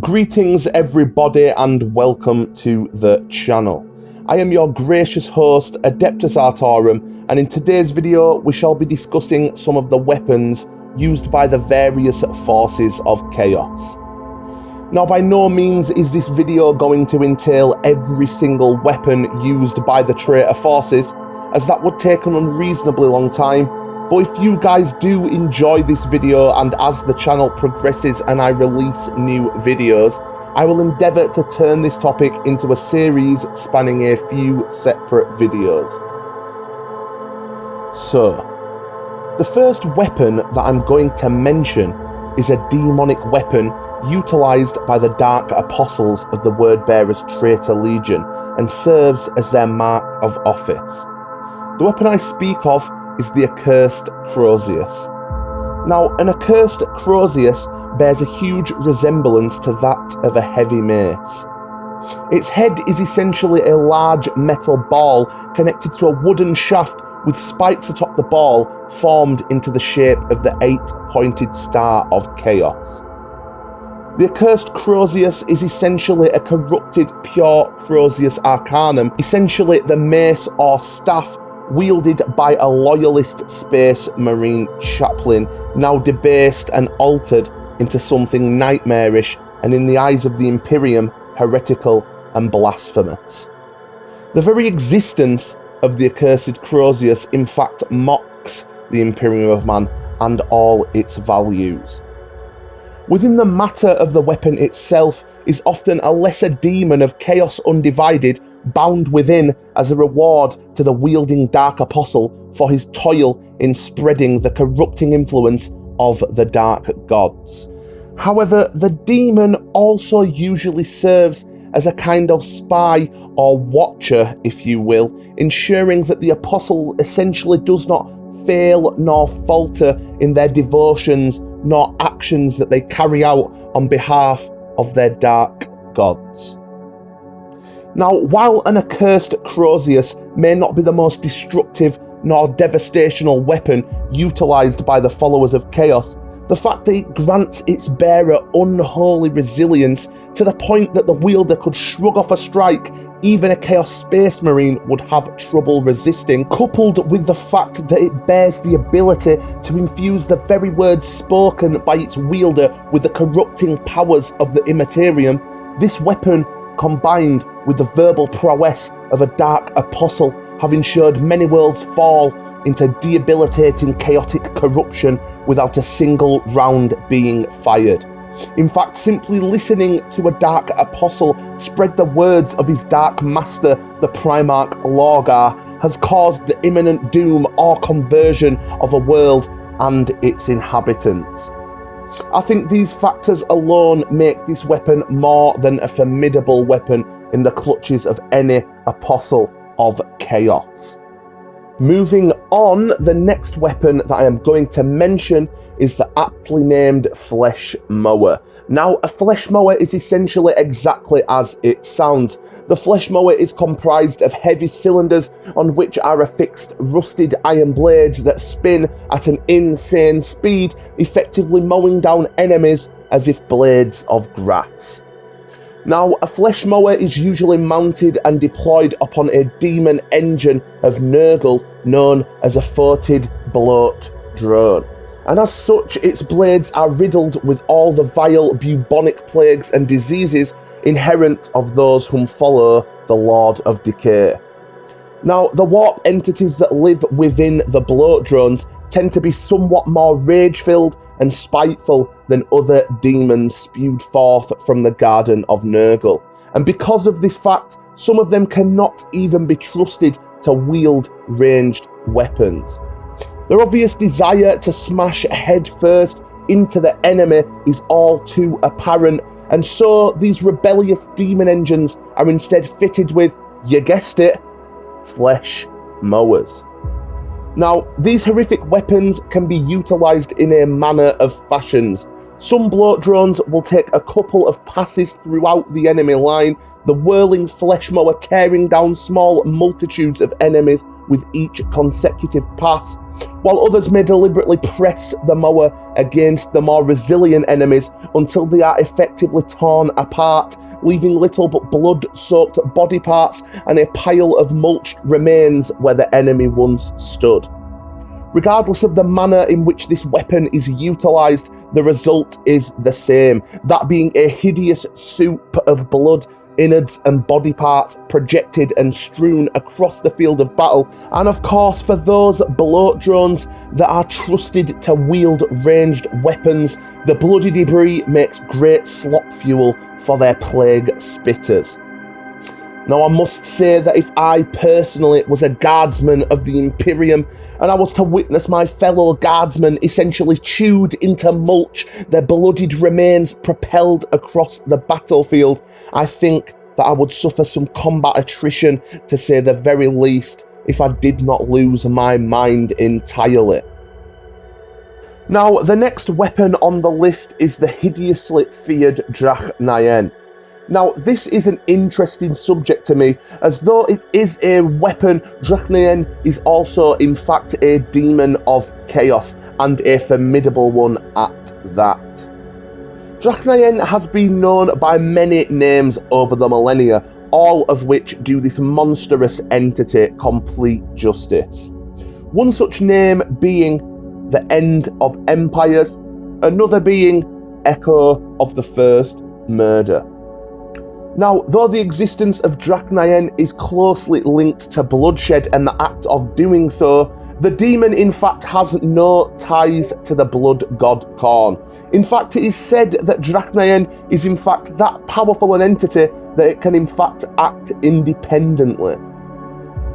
Greetings everybody and welcome to the channel. I am your gracious host Adeptus Artorum, and in today's video we shall be discussing some of the weapons used by the various forces of chaos. Now by no means is this video going to entail every single weapon used by the traitor forces, as that would take an unreasonably long time. But if you guys do enjoy this video, and as the channel progresses and I release new videos, I will endeavour to turn this topic into a series spanning a few separate videos. So, the first weapon that I'm going to mention is a demonic weapon utilised by the Dark Apostles of the Wordbearer's Traitor Legion and serves as their mark of office. The weapon I speak of is the accursed crosius. Now, an accursed crosius bears a huge resemblance to that of a heavy mace. Its head is essentially a large metal ball connected to a wooden shaft with spikes atop the ball formed into the shape of the 8-pointed star of chaos. The accursed crosius is essentially a corrupted pure crosius arcanum, essentially the mace or staff wielded by a loyalist space marine chaplain, now debased and altered into something nightmarish and, in the eyes of the Imperium, heretical and blasphemous. The very existence of the accursed crosius in fact mocks the Imperium of Man and all its values. Within the matter of the weapon itself is often a lesser demon of chaos undivided, bound within as a reward to the wielding Dark Apostle for his toil in spreading the corrupting influence of the Dark Gods. However, the demon also usually serves as a kind of spy or watcher, if you will, ensuring that the Apostle essentially does not fail nor falter in their devotions nor actions that they carry out on behalf of their Dark Gods. Now, while an accursed crosius may not be the most destructive nor devastational weapon utilised by the followers of chaos, the fact that it grants its bearer unholy resilience to the point that the wielder could shrug off a strike even a Chaos Space Marine would have trouble resisting, coupled with the fact that it bears the ability to infuse the very words spoken by its wielder with the corrupting powers of the Immaterium, this weapon, combined with the verbal prowess of a Dark Apostle, have ensured many worlds fall into debilitating chaotic corruption without a single round being fired. In fact, simply listening to a Dark Apostle spread the words of his Dark Master, the Primarch Lorgar, has caused the imminent doom or conversion of a world and its inhabitants. I think these factors alone make this weapon more than a formidable weapon in the clutches of any Apostle of Chaos. Moving on, the next weapon that I am going to mention is the aptly named Flesh Mower. Now, a Flesh Mower is essentially exactly as it sounds. The Flesh Mower is comprised of heavy cylinders on which are affixed rusted iron blades that spin at an insane speed, effectively mowing down enemies as if blades of grass. Now, a Flesh Mower is usually mounted and deployed upon a demon engine of Nurgle known as a Foetid Bloat drone, and as such its blades are riddled with all the vile bubonic plagues and diseases inherent of those whom follow the Lord of Decay. Now, the warp entities that live within the bloat drones tend to be somewhat more rage-filled and spiteful than other demons spewed forth from the Garden of Nurgle, and because of this fact, some of them cannot even be trusted to wield ranged weapons. Their obvious desire to smash headfirst into the enemy is all too apparent, and so these rebellious demon engines are instead fitted with, you guessed it, Flesh Mowers. Now, these horrific weapons can be utilised in a manner of fashions. Some bloat drones will take a couple of passes throughout the enemy line, the whirling Flesh Mower tearing down small multitudes of enemies with each consecutive pass, while others may deliberately press the mower against the more resilient enemies until they are effectively torn apart, leaving little but blood-soaked body parts and a pile of mulched remains where the enemy once stood. Regardless of the manner in which this weapon is utilised, the result is the same, that being a hideous soup of blood, innards and body parts projected and strewn across the field of battle, and of course for those bloat drones that are trusted to wield ranged weapons, the bloody debris makes great slop fuel for their plague spitters. Now I must say that if I personally was a guardsman of the Imperium and I was to witness my fellow guardsmen essentially chewed into mulch, their bloodied remains propelled across the battlefield, I think that I would suffer some combat attrition, to say the very least, if I did not lose my mind entirely. Now, the next weapon on the list is the hideously feared drach nyen. Now, this is an interesting subject to me, as though it is a weapon, drach nyen is also in fact a demon of chaos, and a formidable one at that. Drach nyen has been known by many names over the millennia, all of which do this monstrous entity complete justice. One such name being the End of Empires, another being Echo of the First Murder. Now, though the existence of drach nyen is closely linked to bloodshed and the act of doing so, the demon in fact has no ties to the blood god Khorne. In fact, it is said that drach nyen is in fact that powerful an entity that it can in fact act independently.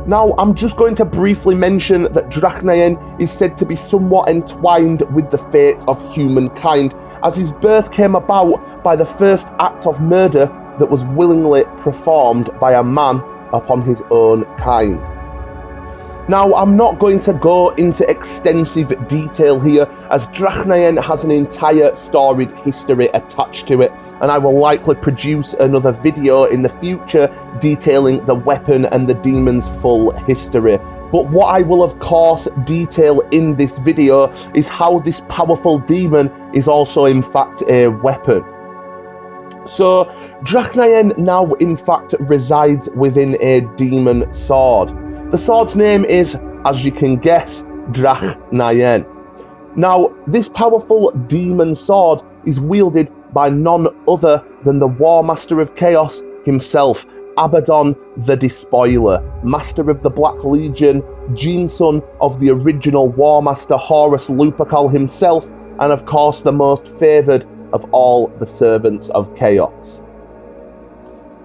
Now, I'm just going to briefly mention that drach nyen is said to be somewhat entwined with the fate of humankind, as his birth came about by the first act of murder that was willingly performed by a man upon his own kind. Now, I'm not going to go into extensive detail here, as drach nyen has an entire storied history attached to it, and I will likely produce another video in the future detailing the weapon and the demon's full history. But what I will of course detail in this video is how this powerful demon is also in fact a weapon. So, drach nyen now in fact resides within a demon sword. The sword's name is, as you can guess, drach nyen. Now, this powerful demon sword is wielded by none other than the War Master of Chaos himself, Abaddon the Despoiler, Master of the Black Legion, Genson of the original War Master Horus Lupercal himself, and of course the most favoured of all the servants of chaos.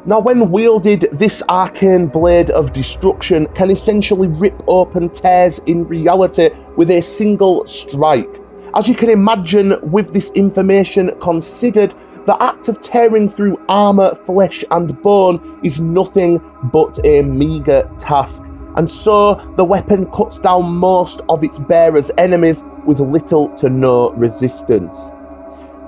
Now, when wielded, this arcane blade of destruction can essentially rip open tears in reality with a single strike. As you can imagine, with this information considered, the act of tearing through armour, flesh and bone is nothing but a meagre task, and so the weapon cuts down most of its bearer's enemies with little to no resistance.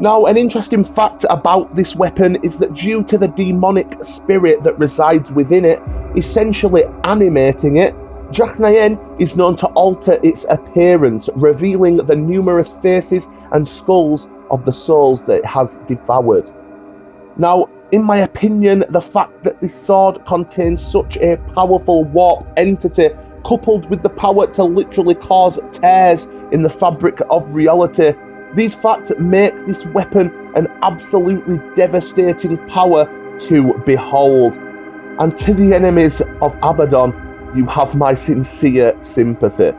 Now, an interesting fact about this weapon is that due to the demonic spirit that resides within it, essentially animating it, drach nyen is known to alter its appearance, revealing the numerous faces and skulls of the souls that it has devoured. Now, in my opinion, the fact that this sword contains such a powerful warp entity, coupled with the power to literally cause tears in the fabric of reality, these facts make this weapon an absolutely devastating power to behold. And to the enemies of Abaddon, you have my sincere sympathy.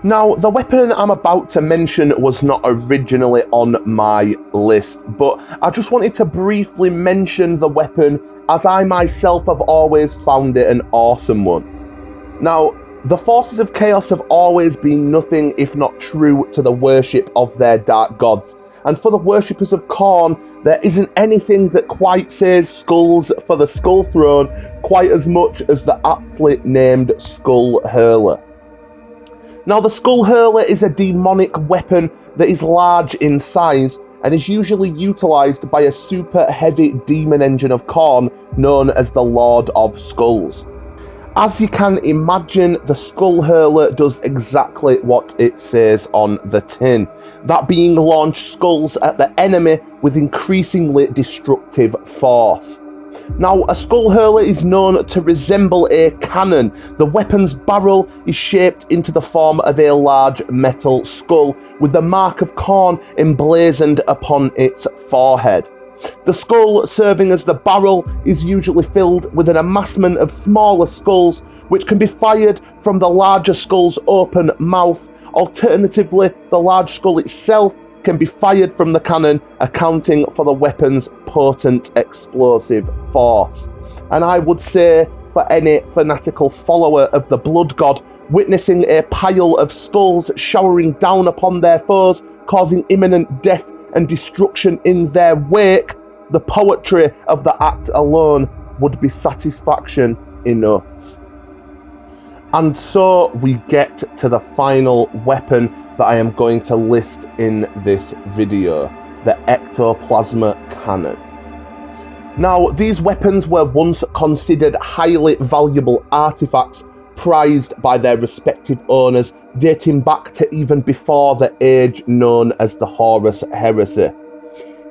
Now, the weapon I'm about to mention was not originally on my list, but I just wanted to briefly mention the weapon, as I myself have always found it an awesome one. Now, the forces of chaos have always been nothing if not true to the worship of their dark gods, and for the worshippers of Khorne, there isn't anything that quite says skulls for the Skull Throne quite as much as the aptly named Skull Hurler. Now, the Skull Hurler is a demonic weapon that is large in size and is usually utilised by a super heavy demon engine of Khorne known as the Lord of Skulls. As you can imagine, the skull hurler does exactly what it says on the tin, that being launch skulls at the enemy with increasingly destructive force. Now, a skull hurler is known to resemble a cannon. The weapon's barrel is shaped into the form of a large metal skull with the mark of Khorne emblazoned upon its forehead. The skull serving as the barrel is usually filled with an amassment of smaller skulls which can be fired from the larger skull's open mouth. Alternatively, the large skull itself can be fired from the cannon, accounting for the weapon's potent explosive force. And I would say, for any fanatical follower of the Blood God, witnessing a pile of skulls showering down upon their foes, causing imminent death and destruction in their wake, the poetry of the act alone would be satisfaction enough. And so we get to the final weapon that I am going to list in this video, the ectoplasma cannon. Now, these weapons were once considered highly valuable artifacts prized by their respective owners, dating back to even before the age known as the Horus Heresy.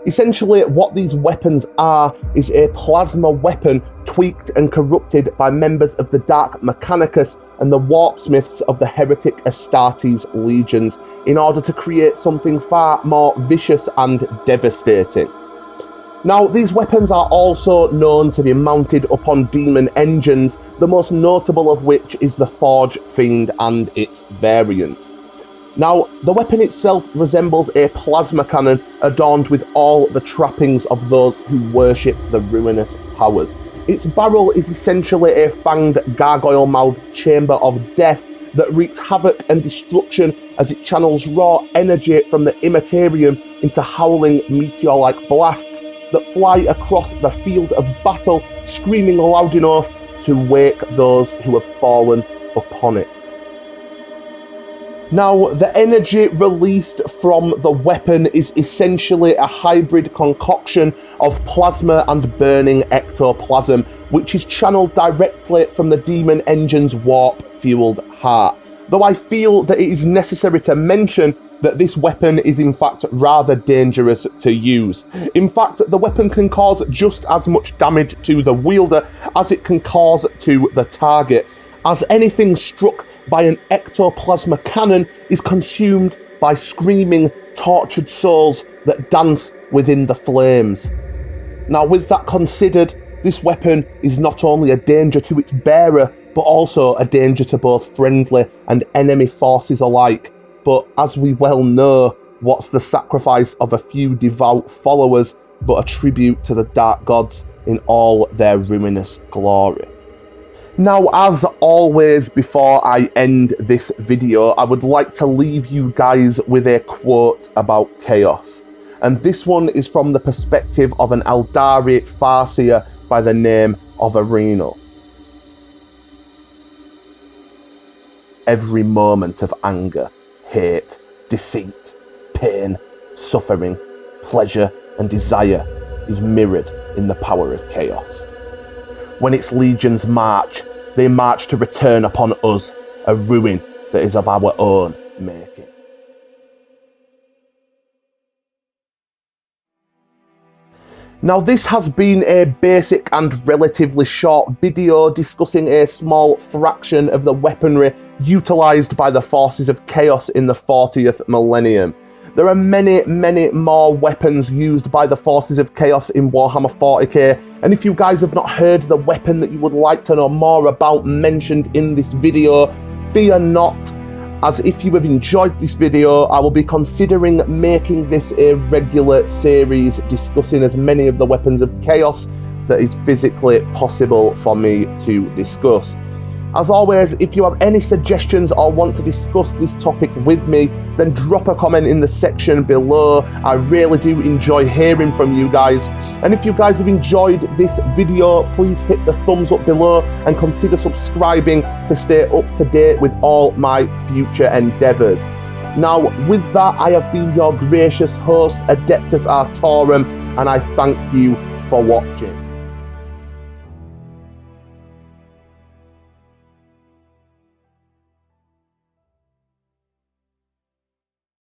Essentially, what these weapons are is a plasma weapon tweaked and corrupted by members of the Dark Mechanicus and the warpsmiths of the heretic Astartes legions in order to create something far more vicious and devastating. Now, these weapons are also known to be mounted upon demon engines, the most notable of which is the Forge Fiend and its variants. Now, the weapon itself resembles a plasma cannon adorned with all the trappings of those who worship the ruinous powers. Its barrel is essentially a fanged, gargoyle-mouthed chamber of death that wreaks havoc and destruction as it channels raw energy from the immaterium into howling meteor-like blasts that fly across the field of battle, screaming loud enough to wake those who have fallen upon it. Now, the energy released from the weapon is essentially a hybrid concoction of plasma and burning ectoplasm, which is channeled directly from the demon engine's warp-fueled heart. Though I feel that it is necessary to mention that this weapon is in fact rather dangerous to use. In fact, the weapon can cause just as much damage to the wielder as it can cause to the target, as anything struck by an ectoplasma cannon is consumed by screaming, tortured souls that dance within the flames. Now, with that considered, this weapon is not only a danger to its bearer, but also a danger to both friendly and enemy forces alike. But as we well know, what's the sacrifice of a few devout followers but a tribute to the dark gods in all their ruinous glory? Now, as always, before I end this video, I would like to leave you guys with a quote about chaos. And this one is from the perspective of an Eldari Farseer by the name of Arenal. Every moment of anger, hate, deceit, pain, suffering, pleasure, and desire is mirrored in the power of chaos. When its legions march, they march to return upon us a ruin that is of our own making. Now, this has been a basic and relatively short video discussing a small fraction of the weaponry utilised by the forces of chaos in the 40th millennium. There are many, many more weapons used by the forces of chaos in Warhammer 40K, and if you guys have not heard the weapon that you would like to know more about mentioned in this video, fear not, as if you have enjoyed this video, I will be considering making this a regular series discussing as many of the weapons of chaos that is physically possible for me to discuss. As always, if you have any suggestions or want to discuss this topic with me, then drop a comment in the section below. I really do enjoy hearing from you guys. And if you guys have enjoyed this video, please hit the thumbs up below and consider subscribing to stay up to date with all my future endeavours. Now, with that, I have been your gracious host, Adeptus Artorum, and I thank you for watching.